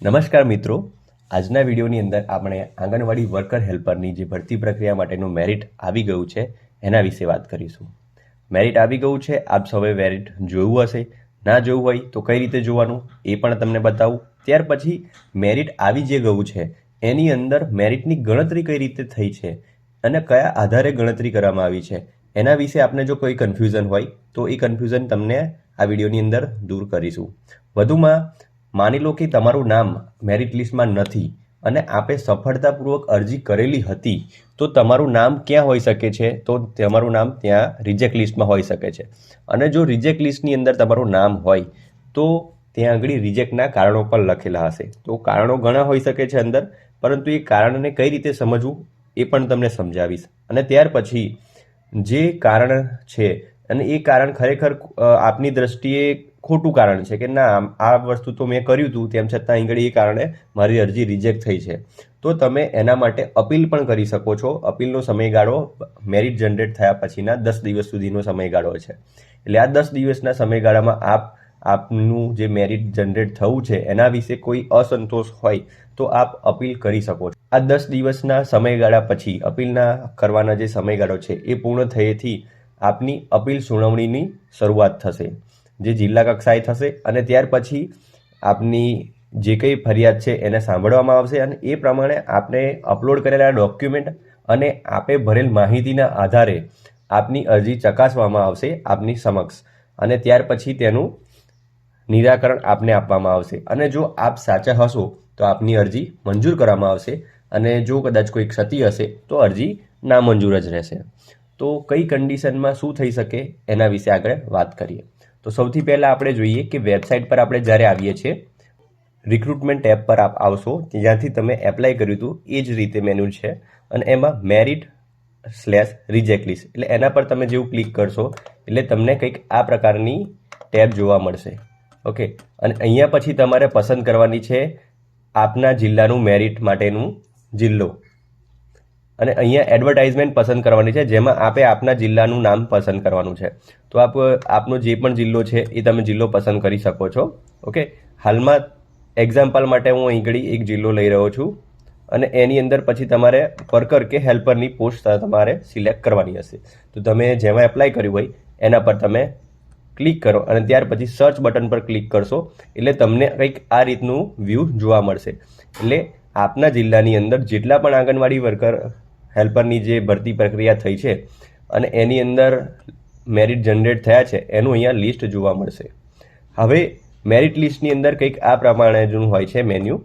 નમસ્કાર મિત્રો, આજના વિડીયોની અંદર આપણે આંગણવાડી વર્કર હેલ્પરની જે ભરતી પ્રક્રિયા માટેનું મેરિટ આવી ગયું છે એના વિશે વાત કરીશું. મેરિટ આવી ગયું છે, આપ સૌએ મેરિટ જોયું હશે. ના જોયું હોય તો કઈ રીતે જોવાનું એ પણ તમને બતાવું. ત્યાર પછી મેરિટ આવી જે ગયું છે એની અંદર મેરિટની ગણતરી કઈ રીતે થઈ છે અને કયા આધારે ગણતરી કરવામાં આવી છે એના વિશે આપને જો કોઈ કન્ફ્યુઝન હોય તો એ કન્ફ્યુઝન તમને આ વિડીયોની અંદર દૂર કરીશું. વધુમાં માની લો કે તમારું નામ મેરિટ લિસ્ટમાં નથી અને આપે સફળતાપૂર્વક અરજી કરેલી હતી તો તમારું નામ ક્યાં હોઈ શકે છે? તો તમારું નામ ત્યાં રિજેક્ટ લિસ્ટમાં હોઈ શકે છે. અને જો રિજેક્ટ લિસ્ટની અંદર તમારું નામ હોય તો ત્યાં આગળ રિજેક્ટના કારણો પણ લખેલા હશે. તો કારણો ઘણા હોઈ શકે છે અંદર, પરંતુ એ કારણને કઈ રીતે સમજવું એ પણ તમને સમજાવીશ. અને ત્યાર પછી જે કારણ છે અને એ કારણ ખરેખર આપની દ્રષ્ટિએ ખોટું કારણ છે કે ના આ વસ્તુ તો મેં કર્યું હતું તેમ છતાં અહીં એ કારણે મારી અરજી રિજેક્ટ થઈ છે, તો તમે એના માટે અપીલ પણ કરી શકો છો. અપીલનો સમયગાળો મેરિટ જનરેટ થયા પછીના 10 દિવસ સુધીનો સમયગાળો છે. એટલે આ 10 દિવસના સમયગાળામાં આપનું જે મેરિટ જનરેટ થવું છે એના વિશે કોઈ અસંતોષ હોય તો આપ અપીલ કરી શકો છો. આ 10 દિવસના સમયગાળા પછી અપીલના કરવાના જે સમયગાળો છે એ પૂર્ણ થયેથી આપની અપીલ સુનાવણીની શરૂઆત થશે, જે જિલ્લા કક્ષાએ થશે. અને ત્યાર પછી આપની જે કંઈ ફરિયાદ છે એને સાંભળવામાં આવશે અને એ પ્રમાણે આપને અપલોડ કરેલા ડોક્યુમેન્ટ અને આપે ભરેલ માહિતીના આધારે આપની અરજી ચકાસવામાં આવશે આપની સમક્ષ. અને ત્યાર પછી તેનું નિરાકરણ આપને આપવામાં આવશે. અને જો આપ સાચા હશો તો આપની અરજી મંજૂર કરવામાં આવશે અને જો કદાચ કોઈ ક્ષતિ હશે તો અરજી નામંજૂર જ રહેશે. તો કઈ કન્ડિશનમાં શું થઈ શકે એના વિશે આગળ વાત કરીએ. તો સૌથી પહેલાં આપણે જોઈએ કે વેબસાઇટ પર આપણે જ્યારે આવીએ છીએ, રિક્રુટમેન્ટ ટેબ પર આપ આવશો, જ્યાંથી તમે એપ્લાય કર્યું હતું એ જ રીતે મેનુ છે અને એમાં મેરિટ/રિજેક્ટ લિસ્ટ એટલે એના પર તમે જેવું ક્લિક કરશો એટલે તમને કંઈક આ પ્રકારની ટેબ જોવા મળશે. ઓકે, અને અહીંયા પછી તમારે પસંદ કરવાની છે આપના જિલ્લાનું મેરિટ માટેનું જિલ્લો. અને અહીંયા એડવર્ટાઇઝમેન્ટ પસંદ કરવાની છે, જેમાં આપે આપના જિલ્લાનું નામ પસંદ કરવાનું છે. તો આપનો જે પણ જિલ્લો છે એ તમે જિલ્લો પસંદ કરી શકો છો. ઓકે, હાલમાં એક્ઝામ્પલ માટે હું અહીં ઘડી એક જિલ્લો લઈ રહ્યો છું અને એની અંદર પછી તમારે વર્કર કે હેલ્પરની પોસ્ટ તમારે સિલેક્ટ કરવાની હશે. તો તમે જેમાં એપ્લાય કર્યું હોય એના પર તમે ક્લિક કરો અને ત્યાર પછી સર્ચ બટન પર ક્લિક કરશો એટલે તમને કંઈક આ રીતનું વ્યૂ જોવા મળશે. એટલે આપના જિલ્લાની અંદર જેટલા પણ આંગણવાડી વર્કર હેલ્પરની જે ભરતી પ્રક્રિયા થઈ છે અને એની અંદર મેરિટ જનરેટ થયા છે એનું અહીંયા લિસ્ટ જોવા મળશે. હવે મેરિટ લિસ્ટની અંદર કંઈક આ પ્રમાણેનું હોય છે મેન્યુ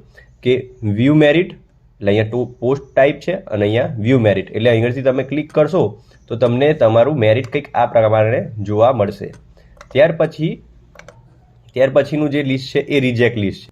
કે વ્યૂ મેરિટ, એટલે અહીંયા પોસ્ટ ટાઈપ છે અને અહીંયા વ્યૂ મેરિટ એટલે અહીંયાથી તમે ક્લિક કરશો તો તમને તમારું મેરિટ કંઈક આ પ્રમાણે જોવા મળશે. ત્યાર પછીનું જે લિસ્ટ છે એ રિજેક્ટ લિસ્ટ છે.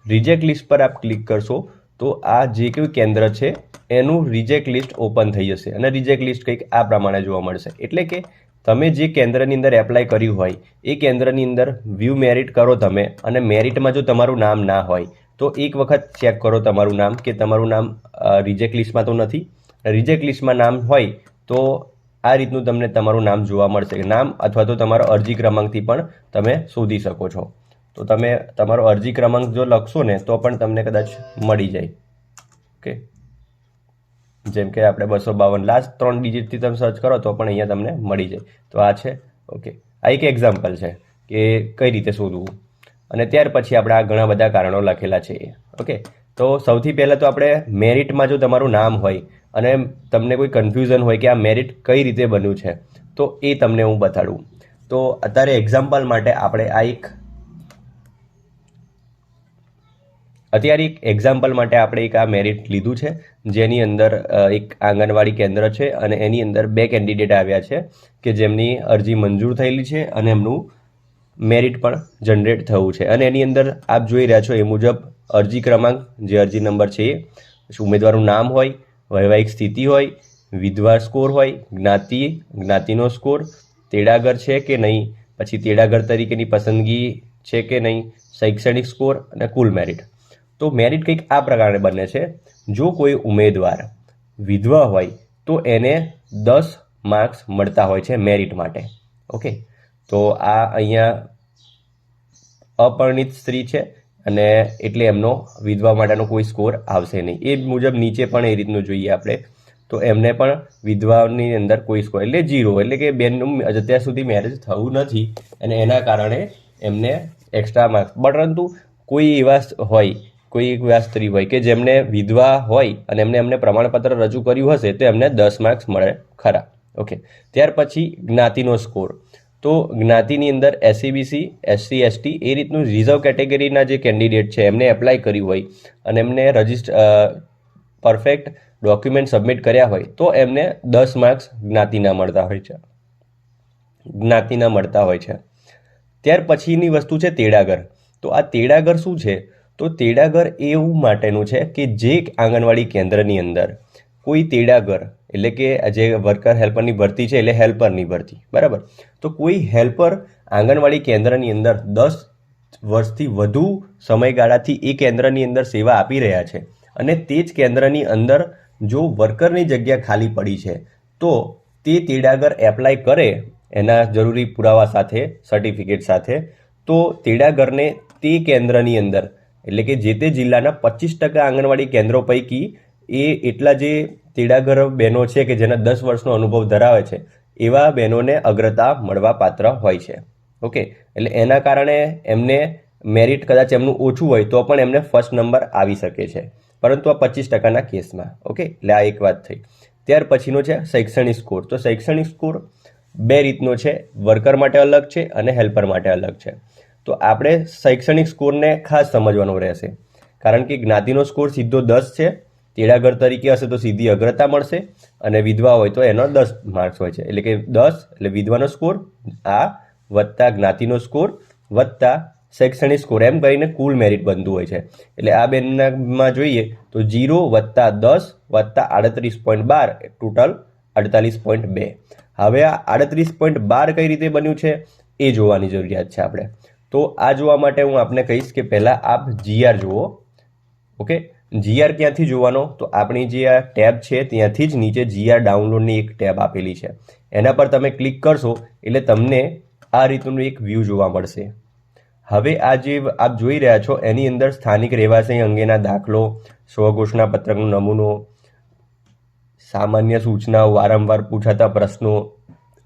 રિજેક્ટ લિસ્ટ પર આપ ક્લિક કરશો તો આ જે કોઈ કેન્દ્ર છે એનું રિજેક્ટ લિસ્ટ ઓપન થઈ જશે અને રિજેક્ટ લિસ્ટ કંઈક આ પ્રમાણે જોવા મળશે. એટલે કે તમે જે કેન્દ્રની અંદર એપ્લાય કર્યું હોય એ કેન્દ્રની અંદર વ્યૂ મેરિટ કરો તમે અને મેરિટમાં જો તમારું નામ ના હોય તો એક વખત ચેક કરો તમારું નામ કે તમારું નામ રિજેક્ટ લિસ્ટમાં તો નથી. રિજેક્ટ લિસ્ટમાં નામ હોય તો આ રીતનું તમને તમારું નામ જોવા મળશે. નામ અથવા તો તમારો અરજી ક્રમાંકથી પણ તમે શોધી શકો છો. તો તમે તમારો અરજી ક્રમાંક જો લખશો ને તો પણ તમને કદાચ મળી જાય. ઓકે, જેમ કે આપણે 252 લાસ્ટ 3 ડિજિટથી તમે સર્ચ કરો તો પણ અહીંયા તમને મળી જાય. તો આ છે. ઓકે, આ એક એક્ઝામ્પલ છે કે કઈ રીતે શોધવું. અને ત્યાર પછી આપણે આ ઘણા બધા કારણો લખેલા છે. ઓકે, તો સૌથી પહેલાં તો આપણે મેરિટમાં જો તમારું નામ હોય અને તમને કોઈ કન્ફ્યુઝન હોય કે આ મેરિટ કઈ રીતે બન્યું છે તો એ તમને હું બતાડું. તો અત્યારે એક્ઝામ્પલ માટે આપણે એક આ મેરિટ લીધું છે, જેની અંદર એક આંગણવાડી કેન્દ્ર છે અને એની અંદર 2 કેન્ડિડેટ આવ્યા છે કે જેમની અરજી મંજૂર થયેલી છે અને એમનું મેરિટ પણ જનરેટ થયું છે. અને એની અંદર આપ જોઈ રહ્યા છો એ મુજબ અરજી ક્રમાંક, જે અરજી નંબર છે એ, પછી ઉમેદવારનું નામ હોય, વૈવાહિક સ્થિતિ હોય, વિધવા સ્કોર હોય, જ્ઞાતિનો સ્કોર, તેડાગર છે કે નહીં, પછી તેડાગર તરીકેની પસંદગી છે કે નહીં, શૈક્ષણિક સ્કોર અને કુલ મેરિટ. તો મેરિટ કંઈક આ પ્રકારે બને છે. જો કોઈ ઉમેદવાર વિધવા હોય તો એને 10 માર્ક્સ મળતા હોય છે મેરિટ માટે. ઓકે, તો આ અહીંયા અપરિણિત સ્ત્રી છે અને એટલે એમનો વિધવા માટેનો કોઈ સ્કોર આવશે નહીં. એ મુજબ નીચે પણ એ રીતનું જોઈએ આપણે, તો એમને પણ વિધવાની અંદર કોઈ સ્કોર એટલે 0, એટલે કે બેનનું અત્યાર સુધી મેરેજ થયું નથી અને એના કારણે એમને એક્સ્ટ્રા માર્ક્સ. પરંતુ કોઈ એવા હોય, કોઈ એક એવા સ્ત્રી હોય કે જેમને વિધવા હોય અને એમને પ્રમાણપત્ર રજૂ કર્યું હશે તો એમને 10 માર્ક્સ મળે ખરા. ઓકે, ત્યાર પછી જ્ઞાતિનો સ્કોર. તો જ્ઞાતિની અંદર SCBC, SC, ST એ રીતનું રિઝર્વ કેટેગરીના જે કેન્ડિડેટ છે એમને એપ્લાય કર્યું હોય અને એમને પરફેક્ટ ડોક્યુમેન્ટ સબમિટ કર્યા હોય તો એમને 10 માર્ક્સ જ્ઞાતિના મળતા હોય છે. ત્યાર પછીની વસ્તુ છે તેડાગર. તો આ તેડાગર શું છે? તો તેડાગર એવું માટેનું છે કે જે આંગણવાડી કેન્દ્રની અંદર કોઈ તેડાગર, એટલે કે જે વર્કર હેલ્પરની ભરતી છે એટલે હેલ્પરની ભરતી, બરાબર. તો કોઈ હેલ્પર આંગણવાડી કેન્દ્રની અંદર 10 વર્ષથી વધુ સમયગાળાથી એ કેન્દ્રની અંદર સેવા આપી રહ્યા છે અને તે જ કેન્દ્રની અંદર જો વર્કરની જગ્યા ખાલી પડી છે તો તે તેડાગર એપ્લાય કરે એના જરૂરી પુરાવા સાથે, સર્ટિફિકેટ સાથે, તો તેડાગરને તે કેન્દ્રની અંદર, એટલે કે જે તે જિલ્લાના 25% આંગણવાડી કેન્દ્રો પૈકી એટલા જે તેડાગર બહેનો છે કે જેના 10 વર્ષનો અનુભવ ધરાવે છે એવા બહેનોને અગ્રતા મળવા પાત્ર હોય છે. ઓકે, એટલે એના કારણે એમને મેરિટ કદાચ એમનું ઓછું હોય તો પણ એમને ફર્સ્ટ નંબર આવી શકે છે, પરંતુ આ 25%ના કેસમાં. ઓકે, એટલે આ એક વાત થઈ. ત્યાર પછીનો છે શૈક્ષણિક સ્કોર. તો શૈક્ષણિક સ્કોર બે રીતનો છે, વર્કર માટે અલગ છે અને હેલ્પર માટે અલગ છે. તો આપણે શૈક્ષણિક સ્કોરને ખાસ સમજવાનો રહેશે, કારણ કે જ્ઞાતિનો સ્કોર સીધો 10 છે, તેડાગર તરીકે હશે તો સીધી અગ્રતા મળશે અને વિધવા હોય તો એનો 10 માર્ક્સ હોય છે, એટલે કે 10 એટલે વિધવાનો સ્કોર આ વત્તા જ્ઞાતિનો સ્કોર વત્તા શૈક્ષણિક સ્કોર, એમ કરીને કુલ મેરિટ બનતું હોય છે. એટલે આ બેનમાં જોઈએ તો 0 વત્તા 10 વત્તા 38.12 ટોટલ 48.2. હવે આ 38.12 કઈ રીતે બન્યું છે એ જોવાની જરૂરિયાત છે આપણે. તો આ જોવા માટે હું આપને કહીશ કે પહેલાં આપ GR જુઓ. ઓકે, GR ક્યાંથી જોવાનો? તો આપણી જે આ ટેબ છે ત્યાંથી જ નીચે GR ડાઉનલોડની એક ટેબ આપેલી છે, એના પર તમે ક્લિક કરશો એટલે તમને આ રીતનું એક વ્યૂ જોવા મળશે. હવે આ જે આપ જોઈ રહ્યા છો એની અંદર સ્થાનિક રહેવાસી અંગેના દાખલો, સ્વઘોષણા પત્રકનો નમૂનો, સામાન્ય સૂચનાઓ, વારંવાર પૂછાતા પ્રશ્નો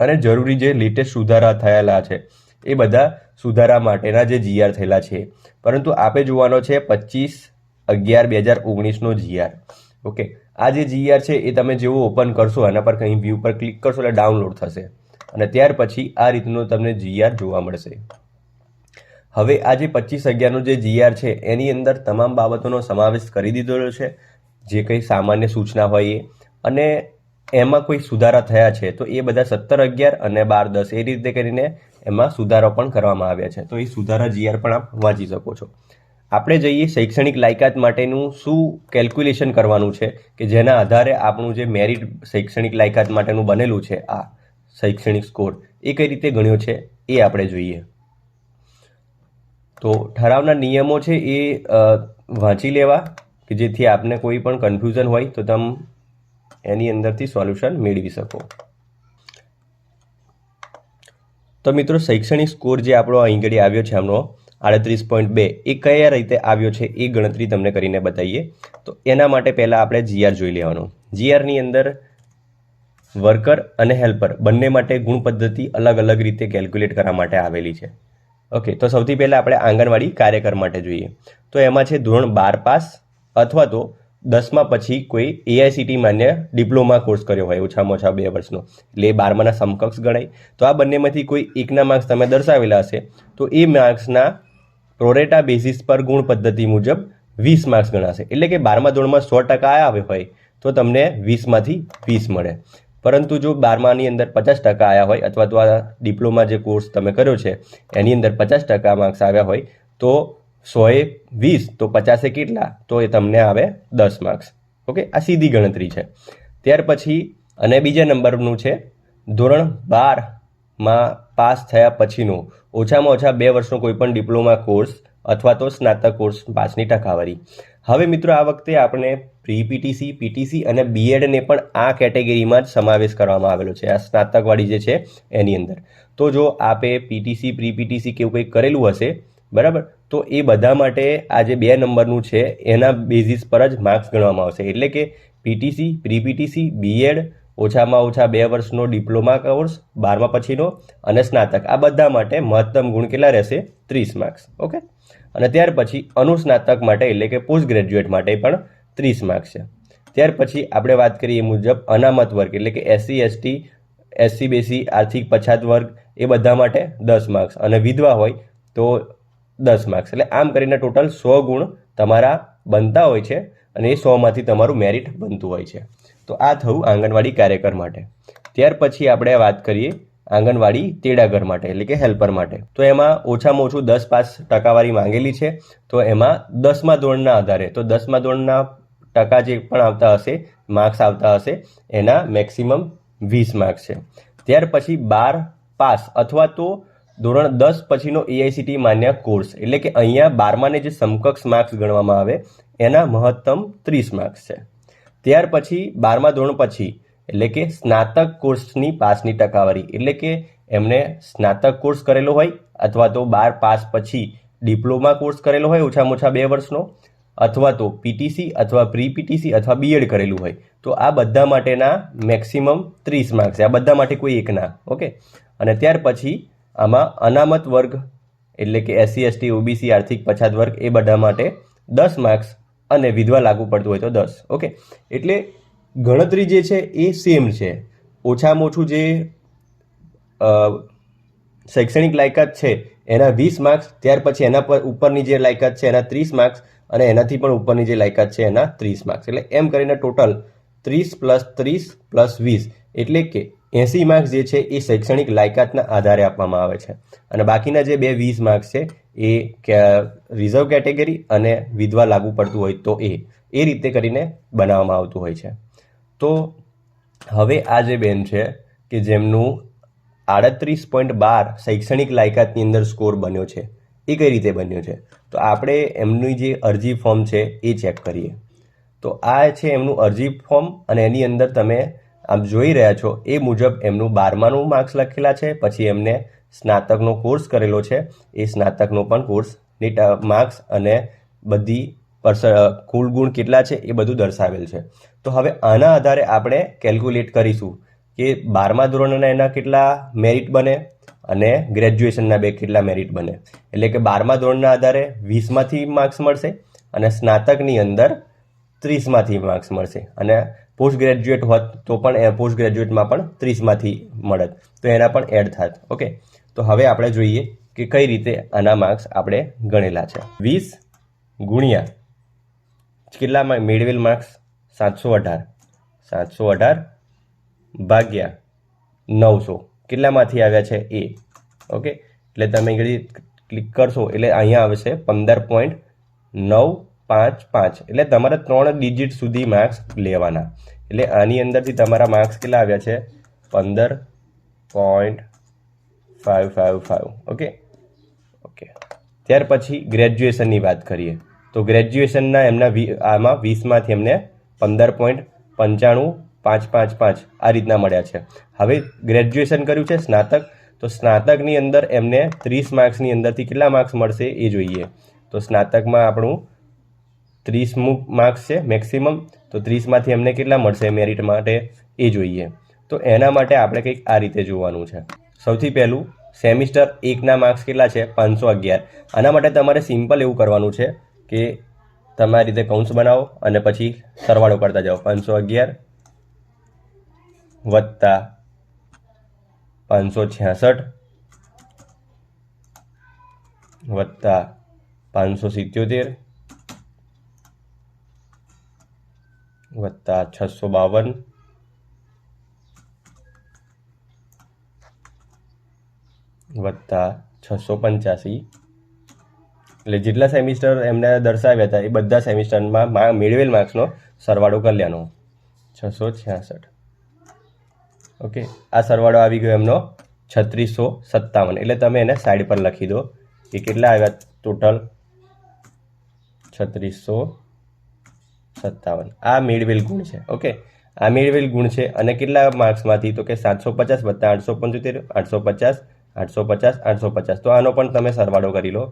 અને જરૂરી જે લેટેસ્ટ સુધારા થયેલા છે એ બધા સુધારા માટેના જે GR થયેલા છે. પરંતુ આપે જોવાનો છે 25/11/2019નો GR. ઓકે, આ જે GR છે એ તમે જેવું ઓપન કરશો, એના પર કંઈ વ્યૂ પર ક્લિક કરશો એટલે ડાઉનલોડ થશે અને ત્યાર પછી આ રીતનું તમને GR જોવા મળશે. હવે આ જે 25/11નો જે GR છે એની અંદર તમામ બાબતોનો સમાવેશ કરી દીધેલો છે, જે કંઈ સામાન્ય સૂચના હોય એ, અને એમાં કોઈ સુધારા થયા છે તો એ બધા 17/11 અને 12/10 એ રીતે કરીને એમાં સુધારો પણ કરવામાં આવ્યા છે. તો એ સુધારા GR પણ આપ વાંચી શકો છો. આપણે જઈએ શૈક્ષણિક લાયકાત માટેનું શું કેલ્ક્યુલેશન કરવાનું છે કે જેના આધારે આપણું જે મેરિટ શૈક્ષણિક લાયકાત માટેનું બનેલું છે, આ શૈક્ષણિક સ્કોર એ કઈ રીતે ગણ્યો છે એ આપણે જોઈએ. તો ઠરાવના નિયમો છે એ વાંચી લેવા કે જેથી આપને કોઈ પણ કન્ફ્યુઝન હોય તો તમે એની અંદરથી સોલ્યુશન મેળવી શકો. તો મિત્રો, શૈક્ષણિક સ્કોર જે આપણો અહીં ઘડી આવ્યો છે આમનો 38.2 એ કયા રીતે આવ્યો છે એ ગણતરી તમને કરીને બતાવીએ. તો એના માટે પહેલાં આપણે GR જોઈ લેવાનું. GRની અંદર વર્કર અને હેલ્પર બંને માટે ગુણ પદ્ધતિ અલગ અલગ રીતે કેલ્ક્યુલેટ કરવા માટે આવેલી છે. ઓકે, તો સૌથી પહેલાં આપણે આંગણવાડી કાર્યકર માટે જોઈએ. તો એમાં છે ધોરણ 12 પાસ અથવા તો 10મા પછી કોઈ AICT માન્ય ડિપ્લોમા કોર્સ કર્યો હોય ઓછામાં ઓછા 2 વર્ષનો, એટલે એ 12માના સમકક્ષ ગણાય. તો આ બંનેમાંથી કોઈ એકના માર્ક્સ તમે દર્શાવેલા હશે તો એ માર્ક્સના પ્રોરેટા બેઝિસ પર ગુણ પદ્ધતિ મુજબ 20 માર્ક્સ ગણાશે. એટલે કે 12મા ધોરણમાં 100% આવ્યા હોય તો તમને 20માંથી 20 મળે. પરંતુ જો 12માની અંદર 50% આવ્યા હોય અથવા તો આ ડિપ્લોમા જે કોર્સ તમે કર્યો છે એની અંદર 50% માર્ક્સ આવ્યા હોય તો 100એ 20 તો 50એ કેટલા? તો એ તમને આવે 10 માર્ક્સ. ઓકે, આ સીધી ગણતરી છે. ત્યાર પછી અને બીજા નંબરનું છે ધોરણ 12માં પાસ થયા પછીનો ઓછામાં ઓછા 2 વર્ષનો કોઈ પણ ડિપ્લોમા કોર્સ અથવા તો સ્નાતક કોર્સ પાસની ટકાવારી. હવે મિત્રો, આ વખતે આપણે પ્રી PTC, PTC અને BEdને પણ આ કેટેગરીમાં જ સમાવેશ કરવામાં આવેલો છે, આ સ્નાતકવાળી જે છે એની અંદર. તો જો આપે PTC, પ્રી PTC કે એવું કંઈક કરેલું હશે, બરાબર, તો એ બધા માટે આ જે 2 નંબરનું છે એના બેઝિસ પર જ માર્ક્સ ગણવામાં આવશે. એટલે કે પીટીસી, પ્રી પીટીસી, બીએડ, ઓછામાં ઓછા 2 વર્ષનો ડિપ્લોમા કોર્સ 12મા પછીનો અને સ્નાતક, આ બધા માટે મહત્તમ ગુણ કેટલા રહેશે? 30 માર્ક્સ. ઓકે. અને ત્યાર પછી અનુસ્નાતક માટે એટલે કે પોસ્ટ ગ્રેજ્યુએટ માટે પણ 30 માર્ક્સ છે. ત્યાર પછી આપણે વાત કરીએ એ મુજબ અનામત વર્ગ એટલે કે એસસી એસટી, એસસી બેસી, આર્થિક પછાત વર્ગ એ બધા માટે 10 માર્ક્સ અને વિધવા હોય તો 10 માર્ક્સ. એટલે આમ કરીને ટોટલ 100 ગુણ તમારા બનતા હોય છે અને એ 100માંથી તમારું મેરિટ બનતું હોય છે. તો આ થયું આંગણવાડી કાર્યકર માટે. ત્યાર પછી આપણે વાત કરીએ આંગણવાડી તેડાગર માટે એટલે કે હેલ્પર માટે. તો એમાં ઓછામાં ઓછું 10 પાસ ટકાવારી માંગેલી છે. તો એમાં 10મા ધોરણના આધારે, તો 10મા ધોરણના ટકા જે પણ આવતા હશે, માર્ક્સ આવતા હશે, એના મેક્સિમમ 20 માર્ક્સ છે. ત્યાર પછી 12 પાસ અથવા તો ધોરણ 10 પછીનો એઆઈસીટી માન્ય કોર્સ એટલે કે અહીંયા 12માને જે સમકક્ષ માર્ક્સ ગણવામાં આવે એના મહત્તમ 30 માર્ક્સ છે. ત્યાર પછી 12મા ધોરણ પછી એટલે કે સ્નાતક કોર્સની પાસની ટકાવારી એટલે કે એમને સ્નાતક કોર્સ કરેલો હોય અથવા તો 12 પાસ પછી ડિપ્લોમા કોર્સ કરેલો હોય ઓછામાં ઓછા 2 વર્ષનો, અથવા તો પીટીસી અથવા પ્રી પીટીસી અથવા બીએડ કરેલું હોય, તો આ બધા માટેના મેક્સિમમ 30 માર્ક્સ છે. આ બધા માટે કોઈ એક ના. ઓકે. અને ત્યાર પછી આમાં અનામત વર્ગ એટલે કે એસસી એસટી ઓબીસી આર્થિક પછાત વર્ગ એ બધા માટે 10 માર્ક્સ અને વિધવા લાગુ પડતું હોય તો 10. ઓકે. એટલે ગણતરી જે છે એ સેમ છે. ઓછામાં ઓછું જે શૈક્ષણિક લાયકાત છે એના 20 માર્ક્સ, ત્યાર પછી એના પર ઉપરની જે લાયકાત છે એના 30 માર્ક્સ અને એનાથી પણ ઉપરની જે લાયકાત છે એના 30 માર્ક્સ. એટલે એમ કરીને ટોટલ 30 + 30 + 20 એટલે કે 80 માર્ક્સ જે છે એ શૈક્ષણિક લાયકાતના આધારે આપવામાં આવે છે. અને બાકીના જે 20 માર્ક્સ છે એ રિઝર્વ કેટેગરી અને વિધવા લાગુ પડતું હોય તો એ રીતે કરીને બનાવવામાં આવતું હોય છે. તો હવે આ જે બેન છે કે જેમનું 38.12 શૈક્ષણિક લાયકાતની અંદર સ્કોર બન્યો છે, એ કઈ રીતે બન્યો છે? તો આપણે એમની જે અરજી ફોર્મ છે એ ચેક કરીએ. તો આ છે એમનું અરજી ફોર્મ અને એની અંદર તમે આમ જોઈ રહ્યા છો એ મુજબ એમનું 12માનું માર્ક્સ લખેલા છે. પછી એમને સ્નાતકનો કોર્સ કરેલો છે, એ સ્નાતકનો પણ કોર્સની માર્ક્સ અને બધી કુલ ગુણ કેટલા છે એ બધું દર્શાવેલ છે. તો હવે આના આધારે આપણે કેલ્ક્યુલેટ કરીશું કે 12મા ધોરણના એના કેટલા મેરિટ બને અને ગ્રેજ્યુએશનના કેટલા મેરિટ બને. એટલે કે 12મા ધોરણના આધારે 20માંથી માર્ક્સ મળશે અને સ્નાતકની અંદર 30માંથી માર્ક્સ મળશે અને પોસ્ટ ગ્રેજ્યુએટ હોત તો પણ પોસ્ટ ગ્રેજ્યુએટમાં પણ 30માંથી મળત, તો એના પણ એડ થાત. ઓકે. તો હવે આપણે જોઈએ કે કઈ રીતે આના માર્ક્સ આપણે ગણેલા છે. 20 ગુણ્યા કેટલામાં મેળવેલ માર્ક્સ 718, 718 ભાગ્યા 900 કેટલામાંથી આવ્યા છે એ. ઓકે. એટલે તમે અહીં ક્લિક કરશો એટલે અહીંયા આવશે 15.955. એટલે તમારે 3 ડિજિટ સુધી માર્ક્સ લેવાના. એટલે આની અંદરથી તમારા માર્ક્સ કેટલા આવ્યા છે? 15.555. ઓકે. ઓકે. ત્યાર પછી ગ્રેજ્યુએશનની વાત કરીએ તો ગ્રેજ્યુએશનના એમના આમાં 20માંથી એમને 15.95555 આ રીતના મળ્યા છે. હવે ગ્રેજ્યુએશન કર્યું છે સ્નાતક, તો સ્નાતકની અંદર એમને 30 માર્ક્સની અંદરથી કેટલા માર્ક્સ મળશે એ જોઈએ. તો સ્નાતકમાં આપણું 30 માર્ક્સ છે મેક્સિમમ, તો 30માંથી એમને કેટલા મળશે મેરિટ માટે એ જોઈએ. તો એના માટે આપણે કંઈક આ રીતે જોવાનું છે. સૌથી પહેલું સેમિસ્ટર 1ના માર્ક્સ કેટલા છે? 511. આના માટે તમારે સિમ્પલ એવું કરવાનું છે કે તમારી રીતે કૌંસ બનાવો અને પછી સરવાળો કરતા જાઓ. 511 વત્તા 566 વત્તા 577 વત્તા 652 વત્તા 685. એટલે જેટલા સેમિસ્ટર એમને દર્શાવ્યા હતા એ બધા સેમિસ્ટરમાં મેળવેલ માર્ક્સનો સરવાળો કરી લેવાનો 666. ઓકે. આ સરવાળો આવી ગયો એમનો 3657. એટલે તમે એને સાઈડ પર લખી દો કે કેટલા આવ્યા ટોટલ 3657. આ મેળવેલ ગુણ છે. ઓકે. આ મેળવેલ ગુણ છે અને કેટલા માર્ક્સમાંથી? તો કે 750 વત્તા 875, 850, 850, 850. તો આનો પણ તમે સરવાળો કરી લો.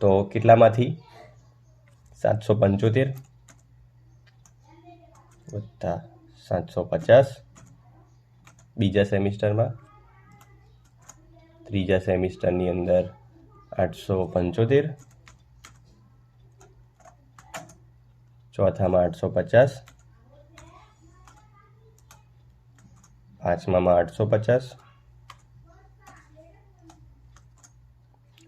તો કેટલામાંથી 775 વત્તા 750 બીજા સેમિસ્ટરમાં, ત્રીજા સેમિસ્ટરની અંદર 875, ચોથામાં 850, પાંચમામાં 850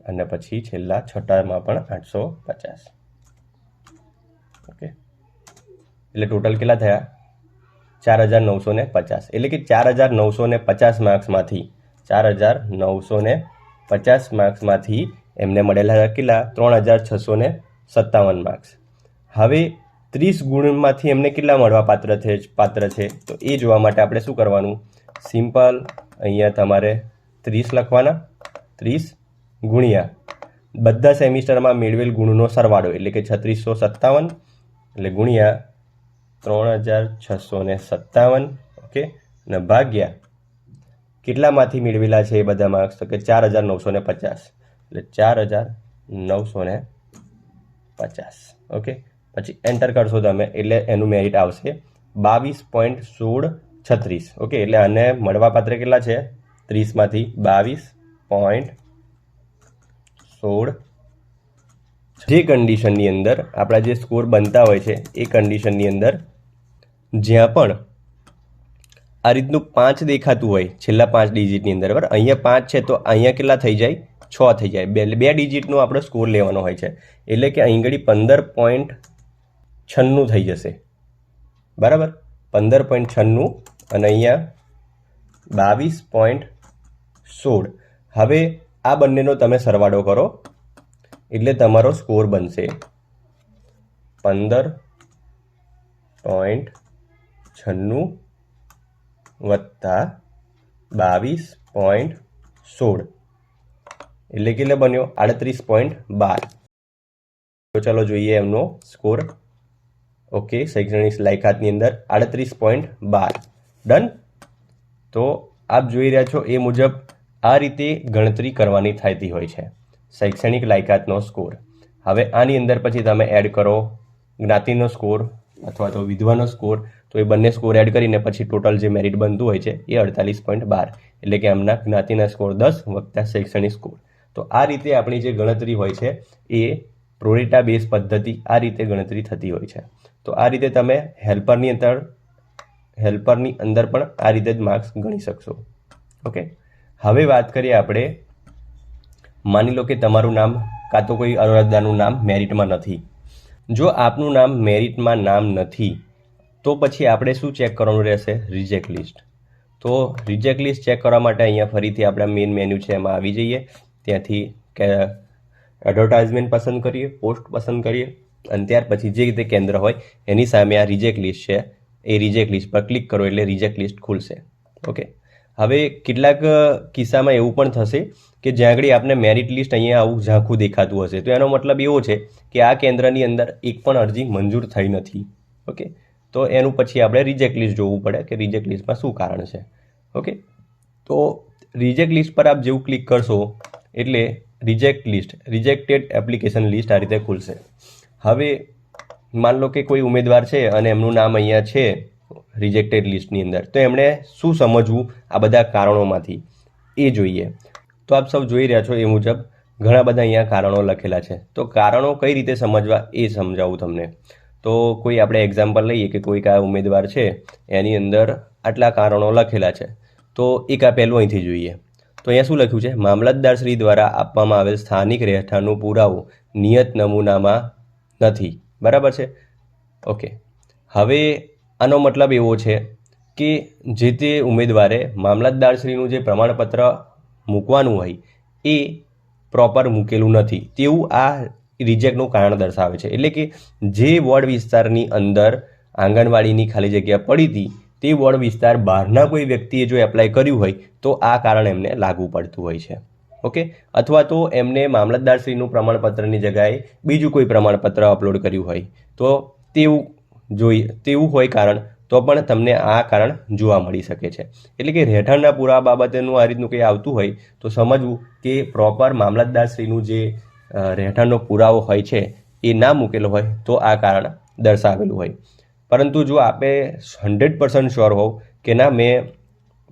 અને પછી છેલ્લા છઠ્ઠામાં પણ 850. ઓકે, એટલે ટોટલ કેટલા થયા? 4950. એટલે કે 4950 માર્ક્સમાંથી 4950 માર્ક્સમાંથી એમને મળેલા કેટલા? 3657 માર્ક્સ. હવે 30 ગુણમાંથી એમને કેટલા મળવા પાત્ર છે? તો એ જોવા માટે આપણે શું કરવાનું? સિમ્પલ અહીંયા તમારે 30 લખવાના, 30 ગુણ્યા બધા સેમિસ્ટરમાં મેળવેલ ગુણનો સરવાળો એટલે કે 3657 એટલે ગુણ્યા 3657. ઓકે, અને ભાગ્યા કેટલામાંથી મેળવેલા છે એ બધા માર્ક્સ? તો કે 4950 એટલે 4950. ઓકે, પછી એન્ટર કરશો તમે એટલે એનું મેરિટ આવશે 22.1636. ઓકે, એટલે આને મળવાપાત્ર કેટલા છે? 30માંથી 22.16. જે કન્ડિશનની અંદર આપણા જે સ્કોર બનતા હોય છે એ કન્ડિશનની અંદર જ્યાં પણ આ રીતનું 5 દેખાતું હોય છેલ્લા 5 ડિજિટની અંદર, બરાબર, અહીંયા 5 છે તો અહીંયા કેટલા થઈ જાય? 6 થઈ જાય. બે ડિજિટનો આપણો સ્કોર લેવાનો હોય છે એટલે કે અહીં ઘડી 15.96 થઈ જશે, બરાબર, 15.96 અને અહીંયા 22.16. હવે આ બંનેનો તમે સરવાળો કરો એટલે તમારો સ્કોર બનશે 15.96 વત્તા 22.16 એટલે કેટલો બન્યો? 38.12. તો ચાલો જોઈએ એમનો સ્કોર. ઓકે, શૈક્ષણિક લાયકાતની અંદર 38.12. ડન. તો આપ જોઈ રહ્યા છો એ મુજબ આ રીતે ગણતરી કરવાની થતી હોય છે શૈક્ષણિક લાયકાતનો સ્કોર. હવે આની અંદર પછી તમે એડ કરો જ્ઞાતિનો સ્કોર અથવા તો વિધવાનો સ્કોર. તો એ બંને સ્કોર એડ કરીને પછી ટોટલ જે મેરિટ બનતું હોય છે એ 48.12 એટલે કે આમના જ્ઞાતિના સ્કોર 10 વત્તા શૈક્ષણિક સ્કોર. તો આ રીતે આપણી જે ગણતરી હોય છે એ પ્રોરેટા બેઝ પદ્ધતિ આ રીતે ગણતરી થતી હોય છે. તો આ રીતે તમે હેલ્પરની અંદર પણ આ રીતે જ માર્ક્સ ગણી શકશો. ઓકે, હવે વાત કરીએ આપણે. માની લો કે તમારું નામ કાં તો કોઈ અરજદારનું નામ મેરિટમાં નથી. જો આપનું નામ મેરિટમાં નામ નથી તો પછી આપણે શું ચેક કરવાનું રહેશે? Reject list. તો રિજેક્ટ લિસ્ટ ચેક કરવા માટે અહીંયા ફરીથી આપણા મેઇન મેન્યુ છે એમાં આવી જઈએ. ત્યાંથી એડવર્ટાઇઝમેન્ટ પસંદ કરીએ, પોસ્ટ પસંદ કરીએ અને ત્યાર પછી જે રીતે કેન્દ્ર હોય એની સામે આ રિજેક્ટ લિસ્ટ છે એ રિજેક્ટ લિસ્ટ પર ક્લિક કરો એટલે રિજેક્ટ લિસ્ટ ખુલશે. ઓકે, હવે કેટલાક કિસ્સામાં એવું પણ થશે કે જ્યાં આગળ આપને મેરિટ લિસ્ટ અહીંયા આવું ઝાંખું દેખાતું હશે તો એનો મતલબ એવો છે કે આ કેન્દ્રની અંદર એક પણ અરજી મંજૂર થઈ નથી. ઓકે, તો એનું પછી આપણે રિજેક્ટ લિસ્ટ જોવું પડે કે રિજેક્ટ લિસ્ટમાં શું કારણ છે. ઓકે, તો રિજેક્ટ લિસ્ટ પર આપ જેવું ક્લિક કરશો એટલે રિજેક્ટેડ એપ્લિકેશન લિસ્ટ આ રીતે ખુલશે. હવે માન લો કે કોઈ ઉમેદવાર છે અને એમનું નામ અહીંયા છે રિજેક્ટેડ લિસ્ટની અંદર, તો એમણે શું સમજવું આ બધા કારણોમાંથી એ જોઈએ. તો આપ સૌ જોઈ રહ્યા છો એ મુજબ ઘણા બધા અહીંયા કારણો લખેલા છે. તો કારણો કઈ રીતે સમજવા એ સમજાવું તમને. તો કોઈ આપણે એક્ઝામ્પલ લઈએ કે કોઈક આ ઉમેદવાર છે એની અંદર આટલા કારણો લખેલા છે. તો એક આ પહેલું અહીંથી જોઈએ. તો અહીંયા શું લખ્યું છે? મામલતદારશ્રી દ્વારા આપવામાં આવેલ સ્થાનિક રહેઠાણનો પુરાવો નિયત નમૂનામાં નથી. બરાબર છે? ઓકે, હવે આનો મતલબ એવો છે કે જે તે ઉમેદવારે મામલતદારશ્રીનું જે પ્રમાણપત્ર મૂકવાનું હોય એ પ્રોપર મૂકેલું નથી તેવું આ રિજેક્ટનું કારણ દર્શાવે છે. એટલે કે જે વોર્ડ વિસ્તારની અંદર આંગણવાડીની ખાલી જગ્યા પડી હતી તે વોર્ડ વિસ્તાર બહારના કોઈ વ્યક્તિએ જો એપ્લાય કર્યું હોય તો આ કારણ એમને લાગુ પડતું હોય છે. ઓકે, અથવા તો એમને મામલતદારશ્રીનું પ્રમાણપત્રની જગ્યાએ બીજું કોઈ પ્રમાણપત્ર અપલોડ કર્યું હોય તો તેવું હોય કારણ તો પણ તમને આ કારણ જોવા મળી શકે છે. એટલે કે રહેઠાણના પુરાવા બાબતેનું આ રીતનું કંઈ આવતું હોય તો સમજવું કે પ્રોપર મામલતદારશ્રીનું જે રહેઠાણનો પુરાવો હોય છે એ ના મૂકેલો હોય તો આ કારણ દર્શાવેલું હોય. પરંતુ જો આપે 100% શ્યોર હોવ કે ના મેં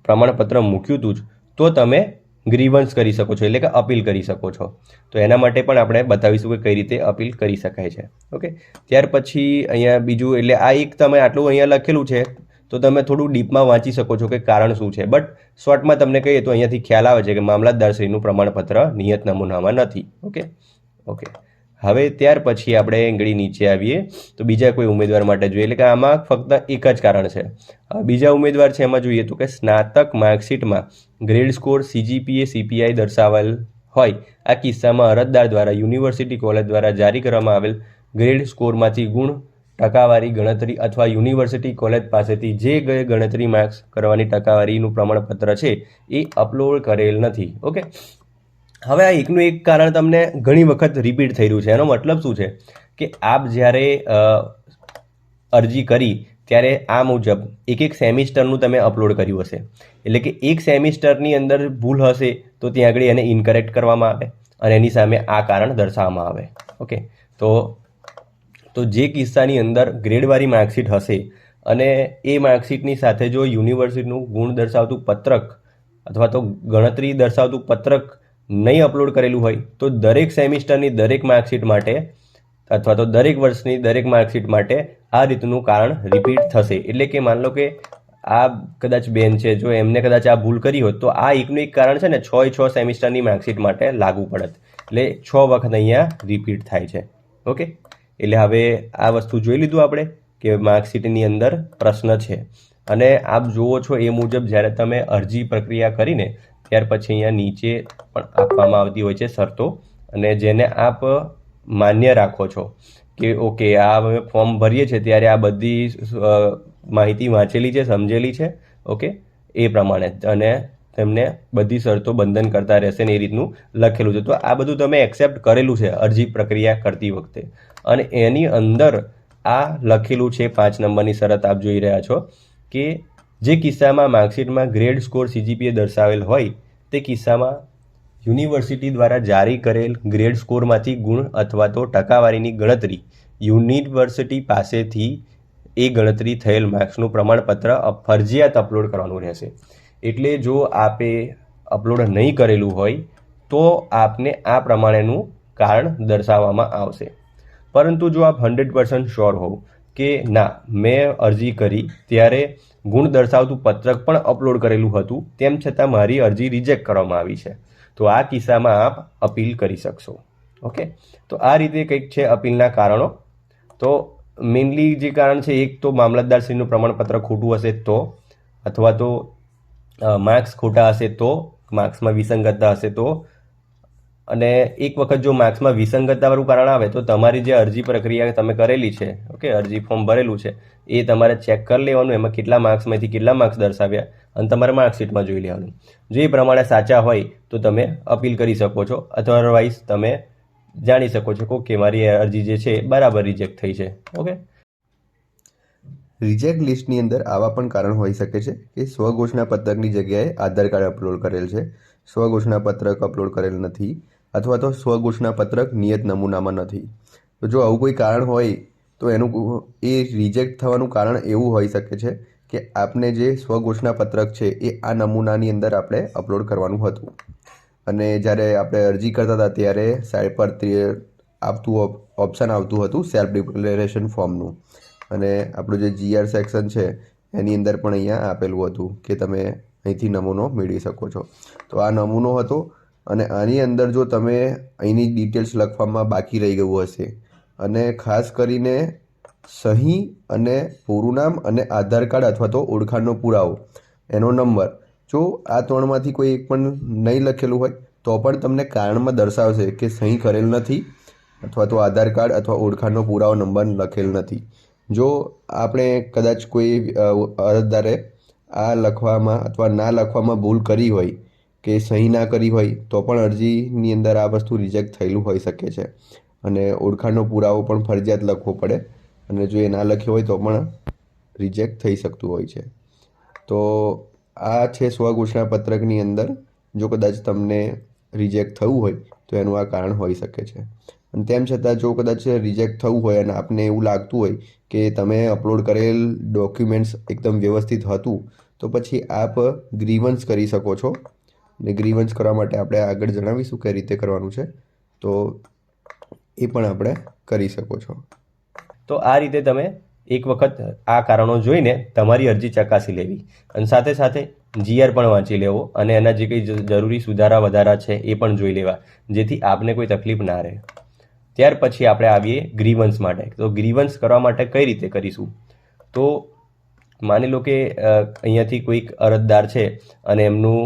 પ્રમાણપત્ર મૂક્યું હતું જ, તો તમે ગ્રીવન્સ કરી શકો છો, એટલે કે અપીલ કરી શકો છો. તો એના માટે પણ આપણે બતાવીશું કે કઈ રીતે અપીલ કરી શકાય છે. ઓકે, ત્યાર પછી અહીંયા બીજું, એટલે આ એક તમે આટલું અહીંયા લખેલું છે તો તમે થોડું ડીપમાં વાંચી શકો છો કે કારણ શું છે. બટ શોર્ટમાં તમને કહીએ તો અહીંયાથી ખ્યાલ આવે છે કે મામલતદારશ્રીનું પ્રમાણપત્ર નિયત નમૂનામાં નથી. ઓકે. હવે ત્યાર પછી આપણે engળી નીચે આવીએ તો બીજા કોઈ ઉમેદવાર માટે જોઈએ, એટલે કે આમાં ફક્ત એક જ કારણ છે. બીજા ઉમેદવાર છે એમાં જોઈએ તો કે સ્નાતક માર્કશીટમાં ગ્રેડ સ્કોર, CGPA, CPI દર્શાવેલ હોય. આ કિસ્સામાં અરજદાર દ્વારા યુનિવર્સિટી કોલેજ દ્વારા જારી કરવામાં આવેલ ગ્રેડ સ્કોરમાંથી ગુણ ટકાવારી ગણતરી અથવા યુનિવર્સિટી કોલેજ પાસેથી જે ગણતરી માર્ક્સ કરવાની ટકાવારીનું પ્રમાણપત્ર છે એ અપલોડ કરેલ નથી. ઓકે, હવે આ એકનું એક કારણ તમને ઘણી વખત રિપીટ થઈ રહ્યું છે. એનો મતલબ શું છે કે આપ જ્યારે અરજી કરી ત્યારે આ મુજબ એક સેમિસ્ટરનું તમે અપલોડ કર્યું હશે, એટલે કે એક સેમિસ્ટરની અંદર ભૂલ હશે તો ત્યાં આગળ એને ઇનકરેક્ટ કરવામાં આવે અને એની સામે આ કારણ દર્શાવવામાં આવે. ઓકે, તો જે કિસ્સાની અંદર ગ્રેડવાળી માર્કશીટ હશે અને એ માર્કશીટની સાથે જો યુનિવર્સિટીનું ગુણ દર્શાવતું પત્રક અથવા તો ગણતરી દર્શાવતું પત્રક નહીં અપલોડ કરેલું હોય તો દરેક સેમિસ્ટરની દરેક માર્કશીટ માટે અથવા તો દરેક વર્ષની દરેક માર્કશીટ માટે આ રીતનું કારણ રિપીટ થશે. એટલે કે માન લો કે આ કદાચ બેન છે, જો એમને કદાચ આ ભૂલ કરી હોત તો આ એકનું એક કારણ છે ને 6 સેમિસ્ટરની માર્કશીટ માટે લાગુ પડત, એટલે 6 વખત અહીંયા રિપીટ થાય છે. ઓકે, એટલે હવે આ વસ્તુ જોઈ લીધું આપણે કે માર્કશીટની અંદર પ્રશ્ન છે. અને આપ જુઓ છો એ મુજબ જ્યારે તમે અરજી પ્રક્રિયા કરીને ત્યાર પછી અહીંયા નીચે પણ આપવામાં આવતી હોય છે શરતો, અને જેને આપ માન્ય રાખો છો કે ઓકે આ અમે ફોર્મ ભરીએ છીએ ત્યારે આ બધી માહિતી વાંચેલી છે, સમજેલી છે. ઓકે, એ પ્રમાણે અને તેમને બધી શરતો બંધન કરતા રહેશે ને એ રીતનું લખેલું છે. તો આ બધું તમે એક્સેપ્ટ કરેલું છે અરજી પ્રક્રિયા કરતી વખતે, અને એની અંદર આ લખેલું છે 5 નંબરની શરત આપ જોઈ રહ્યા છો કે જે કિસ્સામાં માર્કશીટમાં ગ્રેડ સ્કોર, CGPA દર્શાવેલ હોય તે કિસ્સામાં યુનિવર્સિટી દ્વારા જારી કરેલ ગ્રેડ સ્કોરમાંથી ગુણ અથવા તો ટકાવારીની ગણતરી યુનિવર્સિટી પાસેથી એ ગણતરી થયેલ માર્ક્સનું પ્રમાણપત્ર ફરજિયાત અપલોડ કરવાનું રહેશે. એટલે જો આપે અપલોડ નહીં કરેલું હોય તો આપને આ પ્રમાણેનું કારણ દર્શાવવામાં આવશે. પરંતુ જો આપ 100% શ્યોર હોવ કે ના મેં અરજી કરી ત્યારે ગુણ દર્શાવતું પત્રક પણ અપલોડ કરેલું હતું, તેમ છતાં મારી અરજી રિજેક્ટ કરવામાં આવી છે, તો આ કિસ્સામાં આપ અપીલ કરી શકશો. ઓકે, તો આ રીતે કંઈક છે અપીલના કારણો. તો મેઇનલી જે કારણ છે એક તો મામલતદારશ્રીનું પ્રમાણપત્ર ખોટું હશે તો, અથવા તો માર્ક્સ ખોટા હશે તો, માર્ક્સમાં વિસંગતતા હશે તો, અને એક વખત જો માર્ક્સમાં વિસંગતતાવાળું કારણ આવે તો તમારી જે અરજી પ્રક્રિયા તમે કરેલી છે, ઓકે અરજી ફોર્મ ભરેલું છે એ તમારે ચેક કરી લેવાનું, એમાં કેટલા માર્ક્સમાંથી કેટલા માર્ક્સ દર્શાવ્યા અને તમારે માર્કશીટમાં જોઈ લેવાનું. જો એ પ્રમાણે સાચા હોય તો તમે અપીલ કરી શકો છો, અથવા અધરવાઇઝ તમે જાણી શકો છો કે મારી અરજી જે છે બરાબર રિજેક્ટ થઈ છે. ઓકે, રિજેક્ટ લિસ્ટની અંદર આવા પણ કારણ હોઈ શકે છે કે સ્વઘોષણા પત્રકની જગ્યાએ આધાર કાર્ડ અપલોડ કરેલ છે, સ્વઘોષણા પત્રક અપલોડ કરેલ નથી, અથવા તો સ્વઘોષણા પત્રક નિયત નમૂનામાં નથી. તો જો આવું કોઈ કારણ હોય તો એનું એ રિજેક્ટ થવાનું કારણ એવું હોઈ શકે છે કે આપને જે સ્વઘોષણા પત્રક છે એ આ નમૂનાની અંદર આપણે અપલોડ કરવાનું હતું, અને જ્યારે આપણે અરજી કરતા હતા ત્યારે સાઈડ પર આપતું ઓપ્શન આવતું હતું સેલ્ફ ડિક્લેરેશન ફોર્મનું, અને આપણું જે GR સેક્શન છે એની અંદર પણ અહીંયા આપેલું હતું કે તમે અહીંથી નમૂનો મેળવી શકો છો. તો આ નમૂનો હતો, અને આની અંદર જો તમે અહીંની ડિટેલ્સ લખવામાં બાકી રહી ગયું હશે, અને ખાસ કરીને સહી અને પૂરું નામ અને આધાર કાર્ડ અથવા તો ઓળખાણનો પુરાવો એનો નંબર, જો આ ત્રણમાંથી કોઈ એક પણ નહીં લખેલું હોય તો પણ તમને કારણમાં દર્શાવશે કે સહી કરેલ નથી, અથવા તો આધાર કાર્ડ અથવા ઓળખાણનો પુરાવો નંબર લખેલ નથી. જો આપણે કદાચ કોઈ અરજદારે આ લખવામાં અથવા ના લખવામાં ભૂલ કરી હોય કે સહી ના કરી હોય તો પણ અરજીની અંદર આ વસ્તુ રિજેક્ટ થયેલું હોઈ શકે છે, અને ઓળખાણનો પુરાવો પણ ફરજિયાત લખવો પડે, અને જો એ ના લખ્યો હોય તો પણ રિજેક્ટ થઈ શકતું હોય છે. તો આ છે સ્વઘોષણા પત્રકની અંદર જો કદાચ તમને રિજેક્ટ થવું હોય તો એનું આ કારણ હોઈ શકે છે. અને તેમ છતાં જો કદાચ રિજેક્ટ થવું હોય અને આપને એવું લાગતું હોય કે તમે અપલોડ કરેલ ડોક્યુમેન્ટ્સ એકદમ વ્યવસ્થિત હતું તો પછી આપ ગ્રીવન્સ કરી શકો છો. ને ગ્રીવન્સ કરવા માટે આપણે આગળ જણાવીશું કઈ રીતે કરવાનું છે, તો એ પણ આપણે કરી શકો છો. તો આ રીતે તમે એક વખત આ કારણો જોઈને તમારી અરજી ચકાસી લેવી અને સાથે સાથે જીઆર પણ વાંચી લેવો અને એના જે કંઈ જરૂરી સુધારા વધારા છે એ પણ જોઈ લેવા, જેથી આપને કોઈ તકલીફ ના રહે. ત્યાર પછી આપણે આવીએ ગ્રીવન્સ માટે. તો ગ્રીવન્સ કરવા માટે કઈ રીતે કરીશું? તો માની લો કે અહીંયાથી કોઈક અરજદાર છે અને એમનું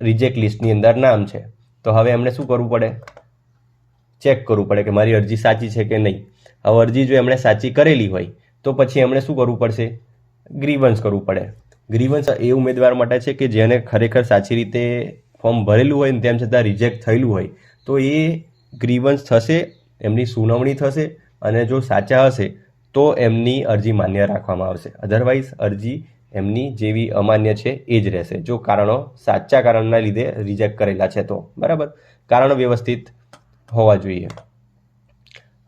રિજેક્ટ લિસ્ટની અંદર નામ છે, તો હવે એમણે શું કરવું પડે? ચેક કરવું પડે કે મારી અરજી સાચી છે કે નહીં. હવે અરજી જો એમણે સાચી કરેલી હોય તો પછી એમણે શું કરવું પડશે? ગ્રીવન્સ કરવું પડે. ગ્રીવન્સ એ ઉમેદવાર માટે છે કે જેને ખરેખર સાચી રીતે ફોર્મ ભરેલું હોય ને તેમ છતાં રિજેક્ટ થયેલું હોય તો એ ગ્રીવન્સ થશે, એમની સુનાવણી થશે અને જો સાચા હશે તો એમની અરજી માન્ય રાખવામાં આવશે. અધરવાઇઝ અરજી એમની જેવી અમાન્ય છે એ જ રહેશે, જો કારણો સાચા કારણના લીધે રિજેક્ટ કરેલા છે તો. બરાબર, કારણો વ્યવસ્થિત હોવા જોઈએ.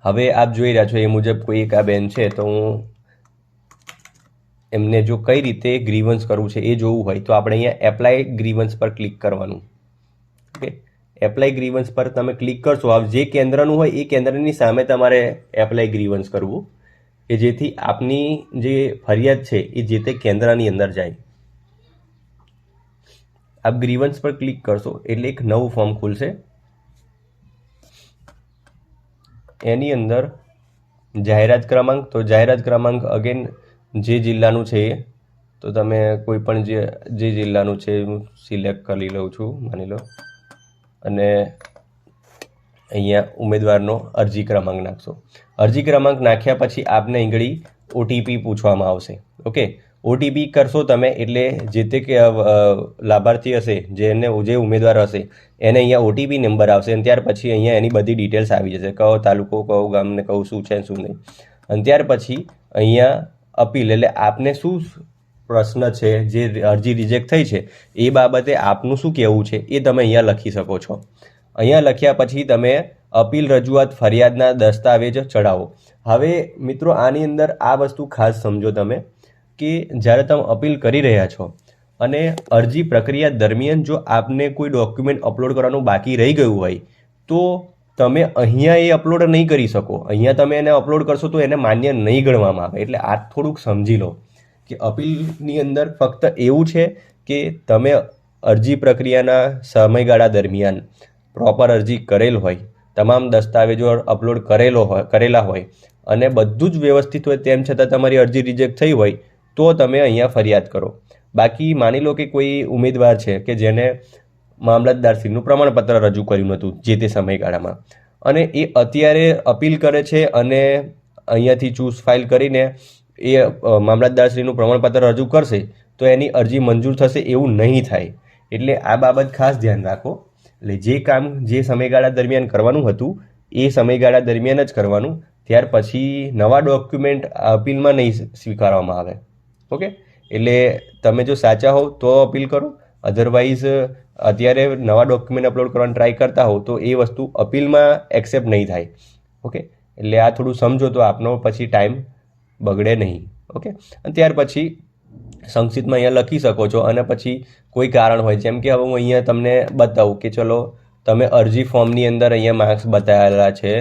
હવે આપ જોઈ રહ્યા છો એ મુજબ કોઈ એક આ બેન છે, તો હું એમને જો કઈ રીતે ગ્રીવન્સ કરવું છે એ જોવું હોય તો આપણે અહીંયા એપ્લાય ગ્રીવન્સ પર ક્લિક કરવાનું. ઓકે, એપ્લાય ગ્રીવન્સ પર તમે ક્લિક કરશો, આ જે કેન્દ્રનું હોય એ કેન્દ્રની સામે તમારે એપ્લાય ગ્રીવન્સ કરવું કે જેથી આપની જે ફરિયાદ છે એ જે તે કેન્દ્રની અંદર જાય. આપ ગ્રીવન્સ પર ક્લિક કરશો એટલે એક નવું ફોર્મ ખુલશે. એની અંદર જાહેરાત ક્રમાંક, તો જાહેરાત ક્રમાંક અગેન જે જિલ્લાનું છે એ, તો તમે કોઈ પણ જે જિલ્લાનું છે હું સિલેક્ટ કરી લઉં છું માની લો, અને અહીંયા ઉમેદવારનો અરજી ક્રમાંક નાખશો. અરજી ક્રમાંક નાખ્યા પછી આપને અહીં ઓટીપી પૂછવામાં આવશે. ઓકે, ઓટીપી કરશો તમે એટલે જે તે લાભાર્થી હશે, જે ઉમેદવાર હશે એને અહીંયા ઓટીપી નંબર આવશે અને ત્યાર પછી અહીંયા એની બધી ડિટેલ્સ આવી જશે, કયો તાલુકો, કયો ગામ ને કયું શું છે શું નહીં. અને ત્યાર પછી અહીંયા અપીલ, એટલે આપને શું પ્રશ્ન છે, જે અરજી રિજેક્ટ થઈ છે એ બાબતે આપનું શું કહેવું છે એ તમે અહીંયા લખી શકો છો. અહીંયા લખ્યા પછી તમે અપીલ, રજૂઆત, ફરિયાદના દસ્તાવેજ ચડાવો. હવે મિત્રો આની અંદર આ વસ્તુ ખાસ સમજો તમે કે જ્યારે તમે અપીલ કરી રહ્યા છો અને અરજી પ્રક્રિયા દરમિયાન જો આપને કોઈ ડોક્યુમેન્ટ અપલોડ કરવાનું બાકી રહી ગયું હોય તો તમે અહીંયા એ અપલોડ નહીં કરી શકો. અહીંયા તમે એને અપલોડ કરશો તો એને માન્ય નહીં ગણવામાં આવે. એટલે આ થોડુંક સમજી લો કે અપીલની અંદર ફક્ત એવું છે કે તમે અરજી પ્રક્રિયાના સમયગાળા દરમિયાન પ્રોપર અરજી કરેલ હોય, તમામ દસ્તાવેજો અપલોડ કરેલા હોય અને બધું જ વ્યવસ્થિત હોય, તેમ છતાં તમારી અરજી રિજેક્ટ થઈ હોય તો તમે અહીંયા ફરિયાદ કરો. બાકી માની લો કે કોઈ ઉમેદવાર છે કે જેને મામલતદારશ્રીનું પ્રમાણપત્ર રજૂ કર્યું નહોતું જે તે સમયગાળામાં અને એ અત્યારે અપીલ કરે છે અને અહીંયાથી ચૂઝ ફાઇલ કરીને એ મામલતદારશ્રીનું પ્રમાણપત્ર રજૂ કરશે તો એની અરજી મંજૂર થશે એવું નહીં થાય. એટલે આ બાબત ખાસ ધ્યાન રાખો. એટલે જે કામ જે સમયગાળા દરમિયાન કરવાનું હતું એ સમયગાળા દરમિયાન જ કરવાનું, ત્યાર પછી નવા ડોક્યુમેન્ટ અપીલમાં નહીં સ્વીકારવામાં આવે. ઓકે, એટલે તમે જો સાચા હોવ તો અપીલ કરો, અધરવાઇઝ અત્યારે નવા ડોક્યુમેન્ટ અપલોડ કરવાની ટ્રાય કરતા હોવ તો એ વસ્તુ અપીલમાં એક્સેપ્ટ નહીં થાય. ઓકે, એટલે આ થોડું સમજો તો આપનો પછી ટાઈમ બગડે નહીં. ઓકે, અને ત્યાર પછી સંક્ષિપ્તમાં અહીંયા લખી શકો છો અને પછી કોઈ કારણ હોય, જેમ કે હવે હું અહીંયા તમને બતાવું કે ચલો તમે અરજી ફોર્મની અંદર અહીંયા માર્ક્સ બતાવેલા છે.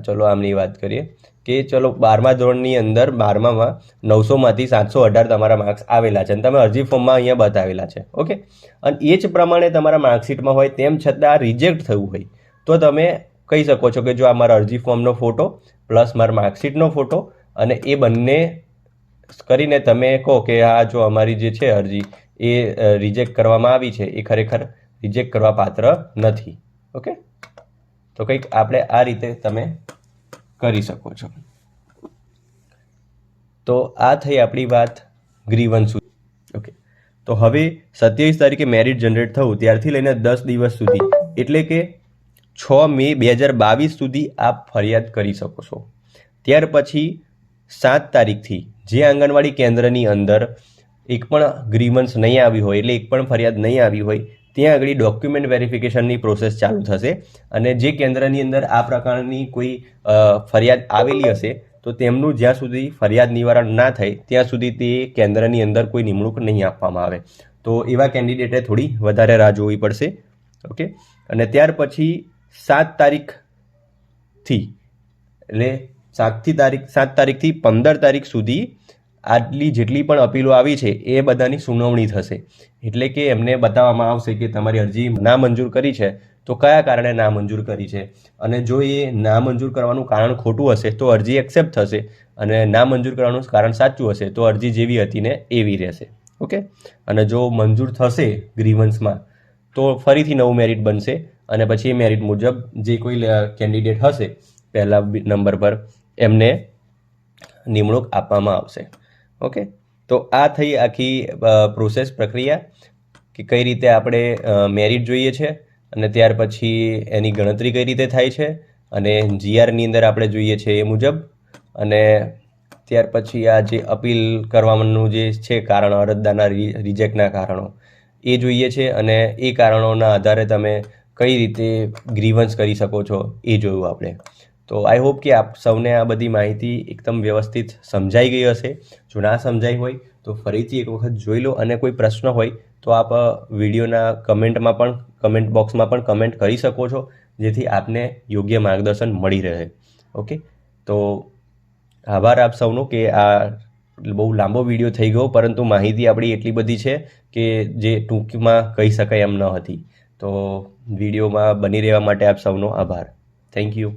ચલો આમની વાત કરીએ કે ચલો 12મા ધોરણની અંદર 12મામાં 900માંથી 718 તમારા માર્ક્સ આવેલા છે અને તમે અરજી ફોર્મમાં અહીંયા બતાવેલા છે. ઓકે, અને એ જ પ્રમાણે તમારા માર્કશીટમાં હોય તેમ છતાં રિજેક્ટ થયું હોય તો તમે કહી શકો છો કે જો આ મારા અરજી ફોર્મનો ફોટો પ્લસ મારા માર્કશીટનો ફોટો અને એ બંને કરીને તમે કહો કે આ જો અમારી જે છે અરજી એ રિજેક્ટ કરવામાં આવી છે, એ ખરેખર રિજેક્ટ કરવા પાત્ર નથી. ઓકે, તો કંઈક આપણે આ રીતે તમે કરી શકો છો. તો આ થઈ આપણી વાત ગ્રીવન્સ. ઓકે, તો હવે 27 તારીખે મેરિટ જનરેટ થયું ત્યારથી લઈને 10 દિવસ સુધી એટલે કે 6 મે 2022 સુધી આપ ફરિયાદ કરી શકો છો. ત્યાર પછી 7 તારીખથી જે આંગણવાડી કેન્દ્રની અંદર એક પણ ગ્રીવન્સ નહીં આવી હોય, એટલે એક પણ ફરિયાદ નહીં આવી હોય, ત્યાં આગળ ડોક્યુમેન્ટ વેરિફિકેશનની પ્રોસેસ ચાલુ થશે અને જે કેન્દ્રની અંદર આ પ્રકારની કોઈ ફરિયાદ આવેલી હશે તો તેમનું જ્યાં સુધી ફરિયાદ નિવારણ ના થાય ત્યાં સુધી તે કેન્દ્રની અંદર કોઈ નિમણૂક નહીં આપવામાં આવે. તો એવા કેન્ડિડેટે થોડી વધારે રાહ જોવી પડશે. ઓકે, અને ત્યાર પછી 7 તારીખથી એટલે 7 તારીખથી 15 તારીખ સુધી આટલી જેટલી પણ અપીલો આવી છે એ બધાની સુનાવણી થશે. એટલે કે એમને બતાવવામાં આવશે કે તમારી અરજી નામંજૂર કરી છે તો કયા કારણે નામંજૂર કરી છે, અને જો એ નામંજૂર કરવાનું કારણ ખોટું હશે તો અરજી એક્સેપ્ટ થશે, અને નામંજૂર કરવાનું કારણ સાચું હશે તો અરજી જેવી હતી ને એવી રહેશે. ઓકે, અને જો મંજૂર થશે ગ્રીવન્સમાં તો ફરીથી નવું મેરિટ બનશે અને પછી એ મેરિટ મુજબ જે કોઈ કેન્ડિડેટ હશે પહેલા નંબર પર એમને નિમણૂક આપવામાં આવશે. ઓકે, તો આ થઈ આખી પ્રોસેસ પ્રક્રિયા કે કઈ રીતે આપણે મેરિટ જોઈએ છે અને ત્યાર પછી એની ગણતરી કઈ રીતે થાય છે અને જીઆરની અંદર આપણે જોઈએ છે એ મુજબ, અને ત્યાર પછી આ જે અપીલ કરવાનું જે છે કારણ અરજદારના રિજેક્ટના કારણો એ જોઈએ છે, અને એ કારણોના આધારે તમે કઈ રીતે ગ્રીવન્સ કરી શકો છો એ જોયું આપણે. તો આઈ હોપ કે આપ સૌને આ બધી માહિતી એકદમ વ્યવસ્થિત સમજાઈ ગઈ હશે. જો ના સમજાઈ હોય તો ફરીથી એક વખત જોઈ લો, અને કોઈ પ્રશ્ન હોય તો આપ વિડીયોના કમેન્ટ બોક્સમાં પણ કમેન્ટ કરી શકો છો, જેથી આપને યોગ્ય માર્ગદર્શન મળી રહે. ઓકે, તો આભાર આપ સૌનો કે આ બહુ લાંબો વિડીયો થઈ ગયો, પરંતુ માહિતી આપણી એટલી બધી છે કે જે ટૂંકમાં કહી શકાય એમ ન હતી. તો વિડીયોમાં બની રહેવા માટે આપ સૌનો આભાર. Thank you.